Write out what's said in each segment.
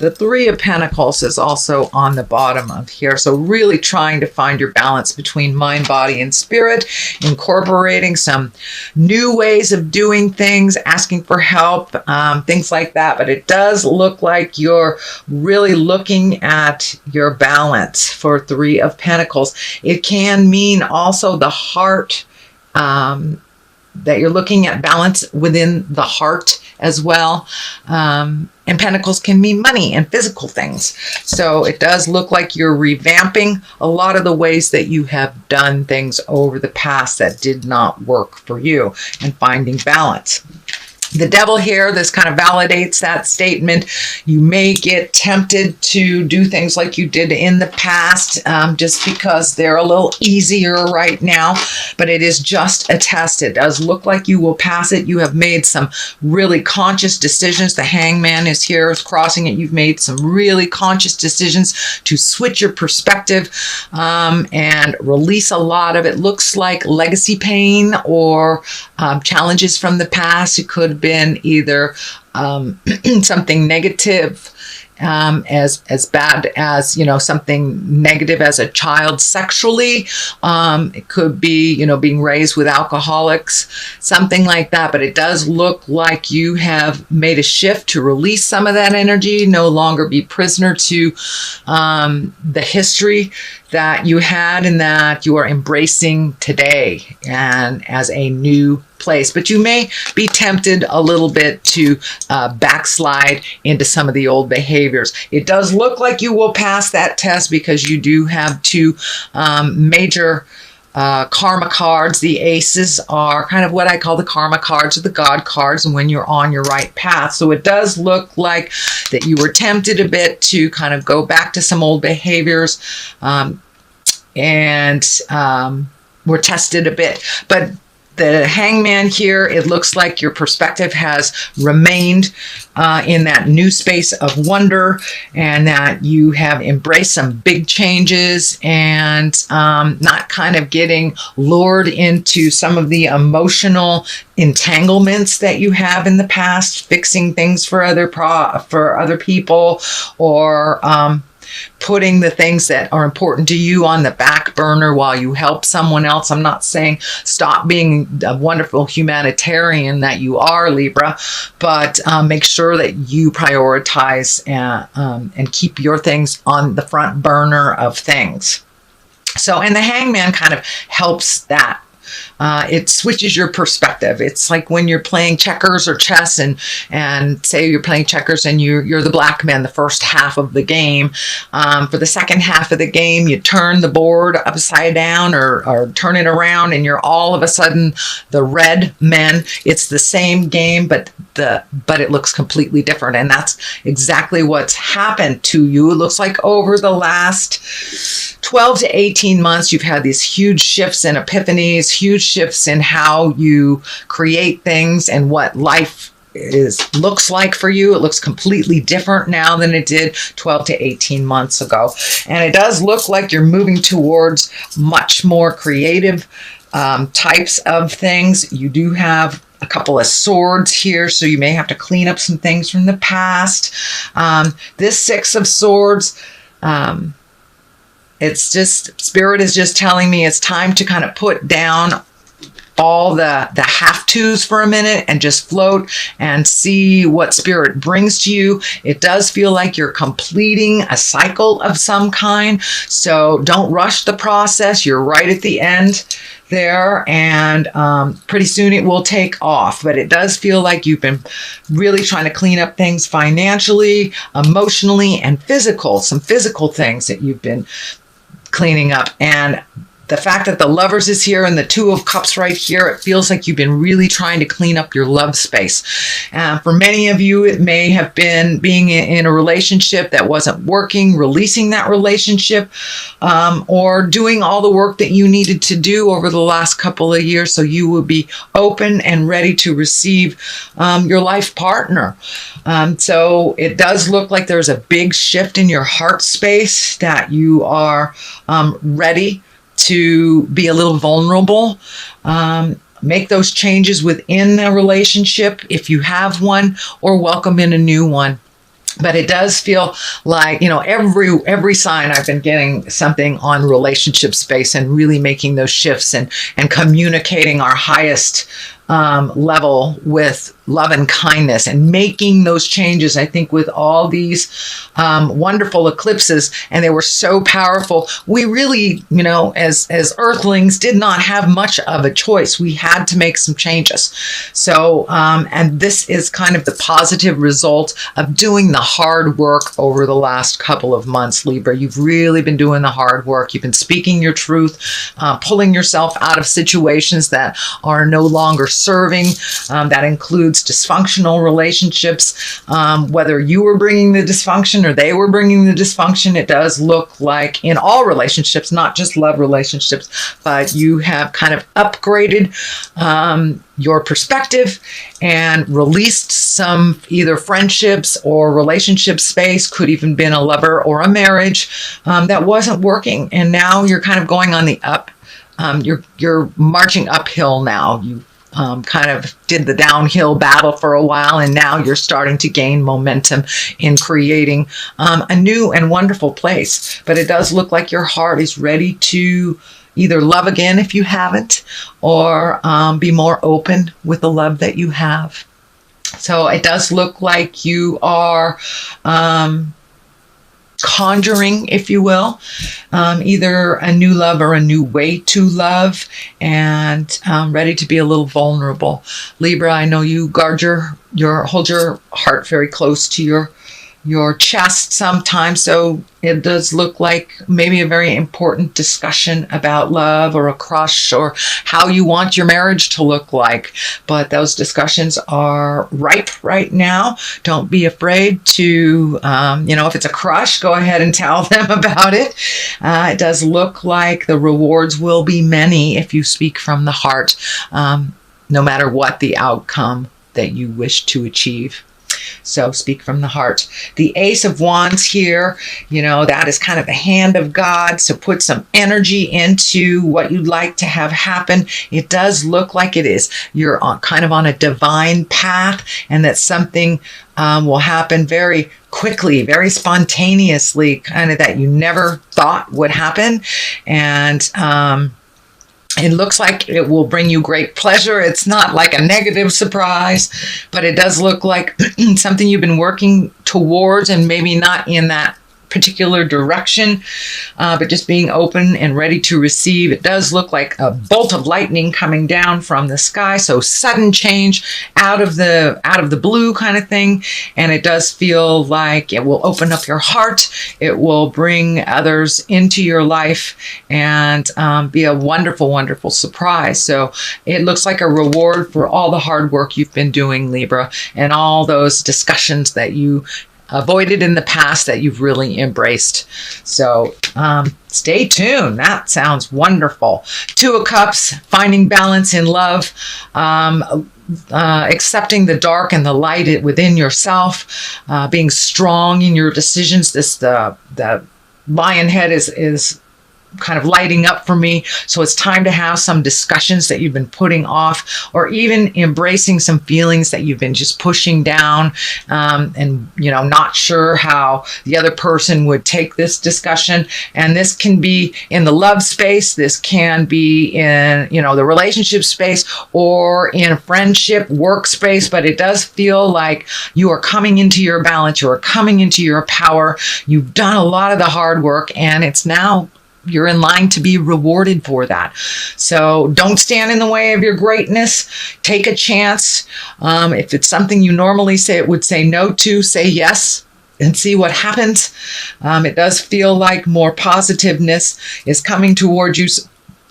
The Three of Pentacles is also on the bottom of here. So really trying to find your balance between mind, body, and spirit, incorporating some new ways of doing things, asking for help, things like that. But it does look like you're really looking at your balance for Three of Pentacles. It can mean also the heart, that you're looking at balance within the heart as well. And pentacles can mean money and physical things. So it does look like you're revamping a lot of the ways that you have done things over the past that did not work for you, and finding balance. The Devil here, this kind of validates that statement. You may get tempted to do things like you did in the past, just because they're a little easier right now, but it is just a test. It does look like you will pass it. You have made some really conscious decisions. The Hangman is here, is crossing it. You've made some really conscious decisions to switch your perspective, and release a lot of it. Looks like legacy pain or challenges from the past. It could have been either something negative, as bad as, something negative as a child sexually. It could be, being raised with alcoholics, something like that. But it does look like you have made a shift to release some of that energy, no longer be prisoner to the history that you had, and that you are embracing today and as a new place. But you may be tempted a little bit to backslide into some of the old behaviors. It does look like you will pass that test because you do have two major karma cards. The aces are kind of what I call the karma cards, or the God cards, and when you're on your right path. So it does look like that you were tempted a bit to kind of go back to some old behaviors, and were tested a bit. But the Hangman here, it looks like your perspective has remained in that new space of wonder, and that you have embraced some big changes, and not kind of getting lured into some of the emotional entanglements that you have in the past, fixing things for other people, or putting the things that are important to you on the back burner while you help someone else. I'm not saying stop being a wonderful humanitarian that you are, Libra, but make sure that you prioritize and keep your things on the front burner of things. So, and the Hangman kind of helps that. It switches your perspective. It's like when you're playing checkers or chess, and say you're playing checkers and you're the black man the first half of the game. For the second half of the game, you turn the board upside down or turn it around, and you're all of a sudden the red men. It's the same game, but it looks completely different. And that's exactly what's happened to you. It looks like over the last 12 to 18 months, you've had these huge shifts and epiphanies, huge shifts in how you create things and what life looks like for you. It looks completely different now than it did 12 to 18 months ago. And it does look like you're moving towards much more creative types of things. You do have a couple of swords here, so you may have to clean up some things from the past. This Six of Swords, it's just, Spirit is just telling me it's time to kind of put down all the have-tos for a minute and just float and see what Spirit brings to you. It does feel like you're completing a cycle of some kind, so don't rush the process. You're right at the end there, and pretty soon it will take off. But it does feel like you've been really trying to clean up things financially, emotionally, and some physical things that you've been cleaning up. And the fact that the Lovers is here and the Two of Cups right here, it feels like you've been really trying to clean up your love space. For many of you, it may have been being in a relationship that wasn't working, releasing that relationship, or doing all the work that you needed to do over the last couple of years so you will be open and ready to receive your life partner. So it does look like there's a big shift in your heart space, that you are ready to be a little vulnerable, make those changes within the relationship if you have one, or welcome in a new one. But it does feel like, every sign I've been getting something on relationship space and really making those shifts and communicating our highest level with love and kindness and making those changes. I think with all these wonderful eclipses, and they were so powerful, we really, as earthlings, did not have much of a choice. We had to make some changes. So, and this is kind of the positive result of doing the hard work over the last couple of months, Libra. You've really been doing the hard work. You've been speaking your truth, pulling yourself out of situations that are no longer serving. That includes dysfunctional relationships, whether you were bringing the dysfunction or they were bringing the dysfunction. It does look like in all relationships, not just love relationships, but you have kind of upgraded your perspective and released some either friendships or relationship space, could even been a lover or a marriage that wasn't working. And now you're kind of going on the up. You're marching uphill now. You kind of did the downhill battle for a while, and now you're starting to gain momentum in creating a new and wonderful place. But it does look like your heart is ready to either love again if you haven't, or be more open with the love that you have. So it does look like you are conjuring, if you will, either a new love or a new way to love, and ready to be a little vulnerable. Libra, I know you hold your heart very close to your chest sometimes, so it does look like maybe a very important discussion about love or a crush or how you want your marriage to look like. But those discussions are ripe right now. Don't be afraid to, if it's a crush, go ahead and tell them about it. It does look like the rewards will be many if you speak from the heart, no matter what the outcome that you wish to achieve. So speak from the heart. The Ace of Wands here, that is kind of the hand of God. So put some energy into what you'd like to have happen. It does look like it is. You're kind of on a divine path, and that something will happen very quickly, very spontaneously, kind of that you never thought would happen. And it looks like it will bring you great pleasure. It's not like a negative surprise, but it does look like something you've been working towards, and maybe not in that particular direction, but just being open and ready to receive. It does look like a bolt of lightning coming down from the sky, so sudden change out of the blue kind of thing. And it does feel like it will open up your heart. It will bring others into your life and be a wonderful, wonderful surprise. So it looks like a reward for all the hard work you've been doing, Libra, and all those discussions that you avoided in the past that you've really embraced. So stay tuned. That sounds wonderful. Two of Cups, finding balance in love, accepting the dark and the light within yourself, being strong in your decisions. The lion head is kind of lighting up for me. So it's time to have some discussions that you've been putting off, or even embracing some feelings that you've been just pushing down, and not sure how the other person would take this discussion. And this can be in the love space, this can be in the relationship space, or in a friendship, work space. But it does feel like you are coming into your balance, you are coming into your power. You've done a lot of the hard work, and it's now you're in line to be rewarded for that. So don't stand in the way of your greatness. Take a chance. If it's something you normally would say no to, say yes and see what happens. It does feel like more positiveness is coming towards you.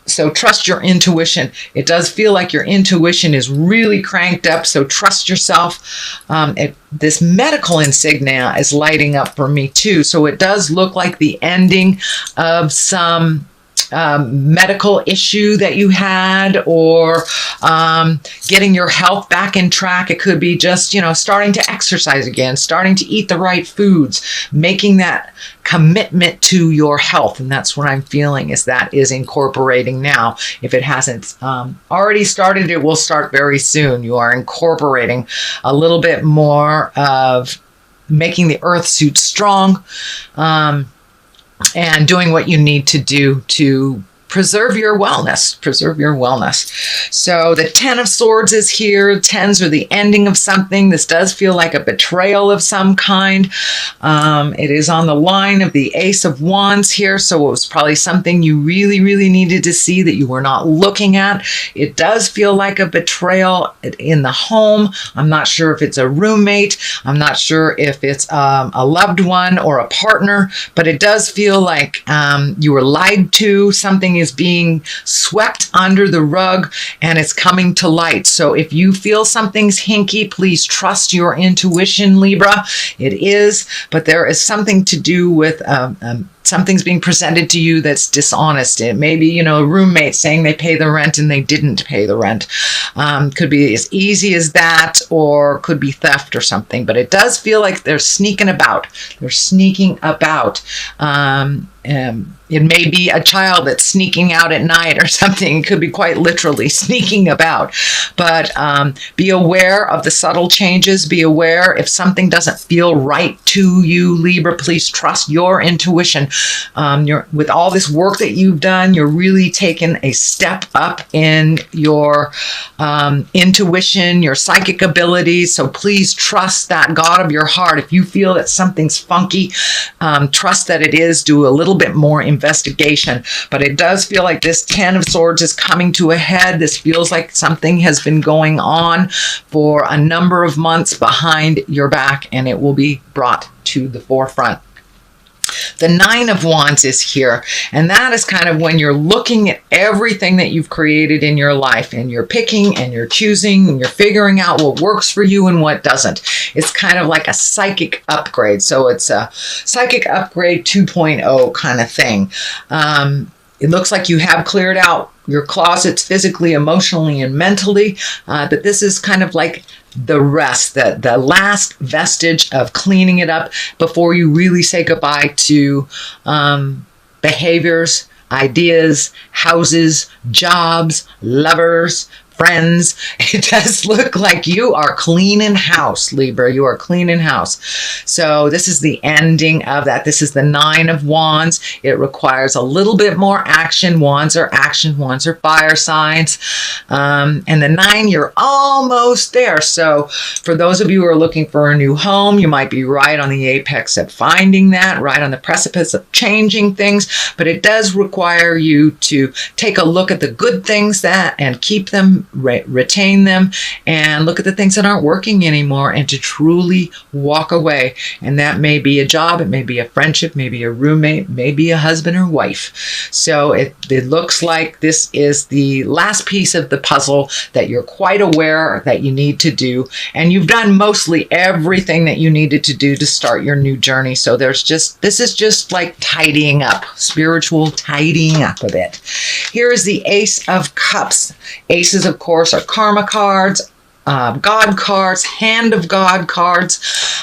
So trust your intuition. It does feel like your intuition is really cranked up. So trust yourself. This medical insignia is lighting up for me too. So it does look like the ending of some medical issue that you had, or getting your health back in track. It could be just, starting to exercise again, starting to eat the right foods, making that commitment to your health. And that's what I'm feeling is incorporating now. If it hasn't already started, it will start very soon. You are incorporating a little bit more of making the earth suit strong, and doing what you need to do to preserve your wellness. So the 10 of Swords is here. Tens are the ending of something. This does feel like a betrayal of some kind. It is on the line of the Ace of Wands here. So it was probably something you really, really needed to see that you were not looking at. It does feel like a betrayal in the home. I'm not sure if it's a roommate. I'm not sure if it's a loved one or a partner, but it does feel like you were lied to. Something is being swept under the rug and it's coming to light. So if you feel something's hinky, please trust your intuition, Libra. It is, but there is something to do with something's being presented to you that's dishonest. It may be, a roommate saying they pay the rent and they didn't pay the rent. Could be as easy as that, or could be theft or something. But it does feel like they're sneaking about. It may be a child that's sneaking out at night or something. It could be quite literally sneaking about. But be aware of the subtle changes. Be aware if something doesn't feel right to you, Libra. Please trust your intuition. With all this work that you've done, you're really taking a step up in your intuition, your psychic abilities. So please trust that God of your heart. If you feel that something's funky, trust that it is. Do a little bit more investigation. But it does feel like this 10 of Swords is coming to a head. This feels like something has been going on for a number of months behind your back, and it will be brought to the forefront. The 9 of Wands is here, and that is kind of when you're looking at everything that you've created in your life, and you're picking and you're choosing and you're figuring out what works for you and what doesn't. It's kind of like a psychic upgrade. So it's a psychic upgrade 2.0 kind of thing. It looks like you have cleared out your closets physically, emotionally, and mentally, but this is kind of like the rest, the last vestige of cleaning it up before you really say goodbye to behaviors, ideas, houses, jobs, lovers, friends. It does look like you are cleaning house, Libra. You are cleaning house. So this is the ending of that. This is the 9 of Wands. It requires a little bit more action. Wands are action. Wands are fire signs. And the 9, you're almost there. So for those of you who are looking for a new home, you might be right on the apex of finding that, right on the precipice of changing things. But it does require you to take a look at the good things and keep them, retain them, and look at the things that aren't working anymore, and to truly walk away. And that may be a job, it may be a friendship, maybe a roommate, maybe a husband or wife. So it looks like this is the last piece of the puzzle that you're quite aware that you need to do, and you've done mostly everything that you needed to do to start your new journey. So this is just like tidying up, spiritual tidying up a bit. Here is the Ace of Cups. Aces, of course, are karma cards, God cards, hand of God cards,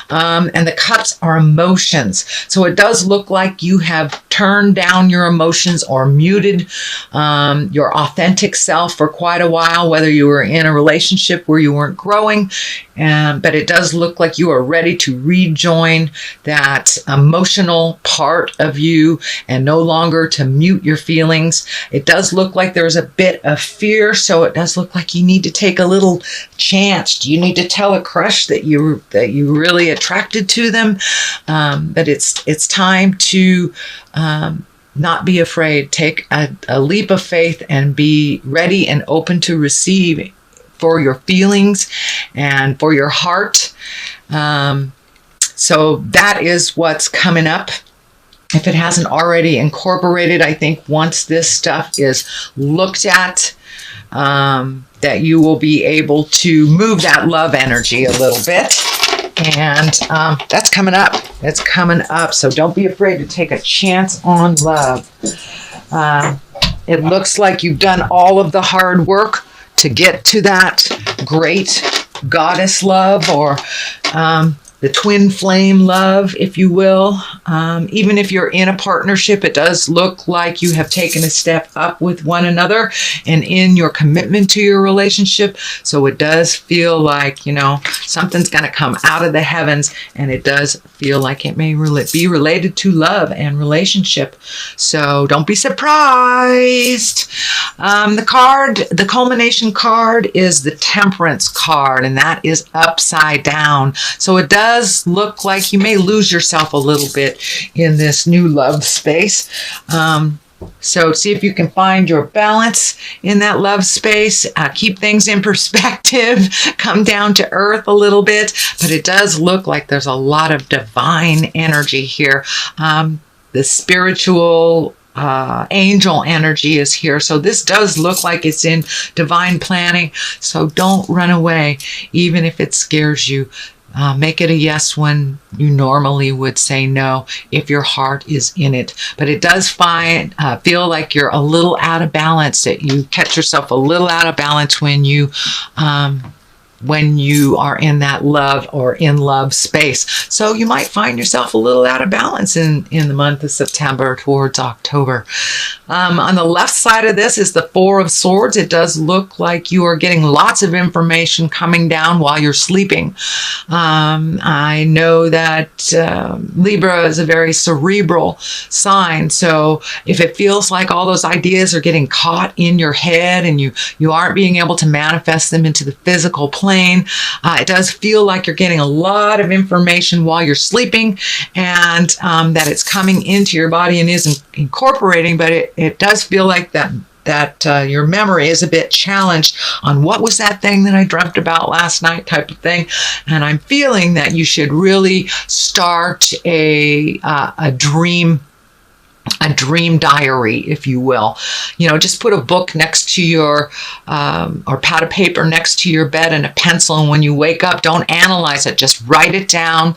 and the cups are emotions. So it does look like you have turned down your emotions or muted your authentic self for quite a while, whether you were in a relationship where you weren't growing, but it does look like you are ready to rejoin that emotional part of you and no longer to mute your feelings. It does look like there's a bit of fear, so it does look like you need to take a little chance. You need to tell a crush that you really attracted to them, but it's time to not be afraid. Take a leap of faith and be ready and open to receive for your feelings and for your heart. So that is what's coming up. If it hasn't already incorporated, I think once this stuff is looked at, that you will be able to move that love energy a little bit. And that's coming up. That's coming up. So don't be afraid to take a chance on love. It looks like you've done all of the hard work to get to that great goddess love, or the twin flame love, if you will. Even if you're in a partnership, it does look like you have taken a step up with one another and in your commitment to your relationship. So it does feel like, you know, something's going to come out of the heavens, and it does feel like it may be related to love and relationship. So don't be surprised. The culmination card is the Temperance card, and that is upside down. So it does look like you may lose yourself a little bit in this new love space. So see if you can find your balance in that love space. Keep things in perspective. Come down to earth a little bit. But it does look like there's a lot of divine energy here. The spiritual angel energy is here. So this does look like it's in divine planning. So don't run away, even if it scares you. Make it a yes when you normally would say no if your heart is in it. But it does feel like you're a little out of balance, that you catch yourself a little out of balance when you are in that love or in love space. So you might find yourself a little out of balance in the month of September towards October. On the left side of this is the Four of Swords. It does look like you are getting lots of information coming down while you're sleeping. I know that Libra is a very cerebral sign. So if it feels like all those ideas are getting caught in your head and you aren't being able to manifest them into the physical plane, it does feel like you're getting a lot of information while you're sleeping, and that it's coming into your body and is incorporating, but it does feel like that your memory is a bit challenged on what was that thing that I dreamt about last night type of thing. And I'm feeling that you should really start a dream diary, if you will. You know, just put a book next to your, or pad of paper next to your bed and a pencil. And when you wake up, don't analyze it. Just write it down,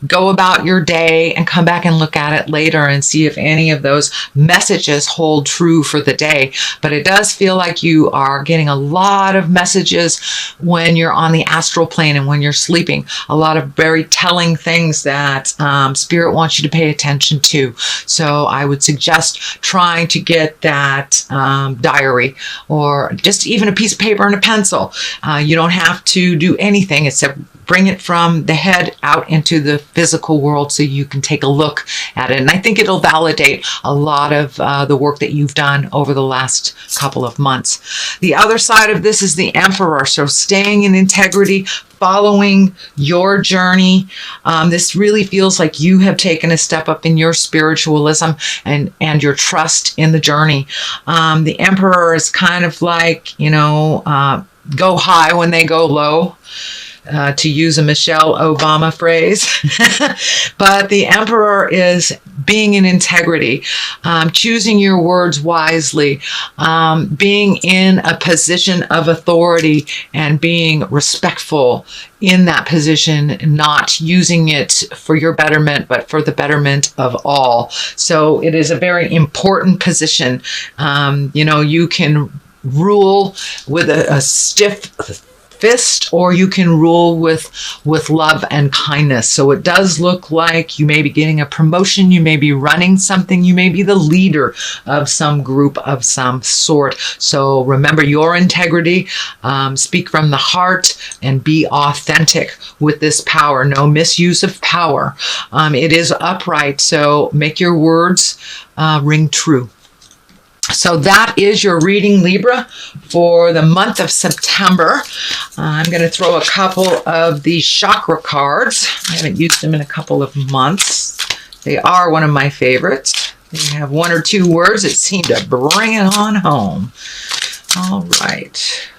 go about your day, and come back and look at it later and see if any of those messages hold true for the day. But it does feel like you are getting a lot of messages when you're on the astral plane and when you're sleeping. A lot of very telling things that Spirit wants you to pay attention to. So I would suggest trying to get that diary, or just even a piece of paper and a pencil. You don't have to do anything except bring it from the head out into the physical world so you can take a look at it. And I think it'll validate a lot of the work that you've done over the last couple of months. The other side of this is the Emperor. So staying in integrity, following your journey. This really feels like you have taken a step up in your spiritualism and your trust in the journey. The Emperor is kind of like, you know, go high when they go low. To use a Michelle Obama phrase. But the Emperor is being in integrity, choosing your words wisely, being in a position of authority and being respectful in that position, not using it for your betterment, but for the betterment of all. So it is a very important position. You know, you can rule with a stiff fist, or you can rule with love and kindness. So it does look like you may be getting a promotion, you may be running something, you may be the leader of some group of some sort. So remember your integrity, speak from the heart, and be authentic with this power. No misuse of power. It is upright, so make your words ring true. So that is your reading, Libra, for the month of September. I'm going to throw a couple of the chakra cards. I haven't used them in a couple of months. They are one of my favorites. They have one or two words that seem to bring it on home. All right.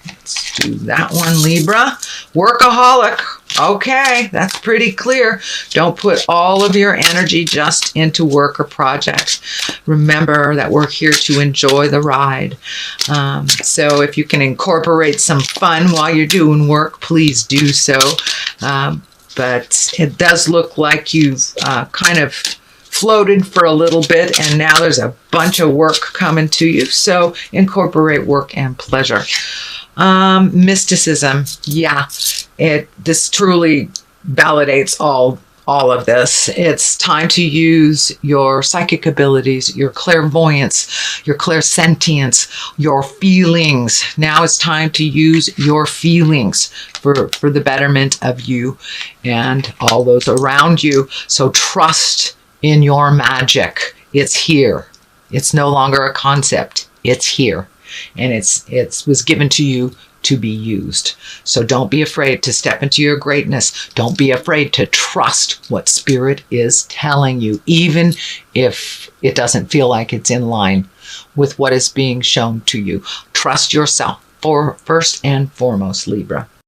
Let's do that one, Libra. Workaholic. Okay, that's pretty clear. Don't put all of your energy just into work or projects. Remember that we're here to enjoy the ride. So if you can incorporate some fun while you're doing work, please do so. But it does look like you've kind of floated for a little bit, and now there's a bunch of work coming to you. So incorporate work and pleasure. Mysticism. Yeah, this truly validates all of this. It's time to use your psychic abilities, your clairvoyance, your clairsentience, your feelings. Now it's time to use your feelings for the betterment of you and all those around you. So trust in your magic. It's here. It's no longer a concept. It's here. And it was given to you to be used. So don't be afraid to step into your greatness. Don't be afraid to trust what Spirit is telling you, even if it doesn't feel like it's in line with what is being shown to you. Trust yourself first and foremost, Libra.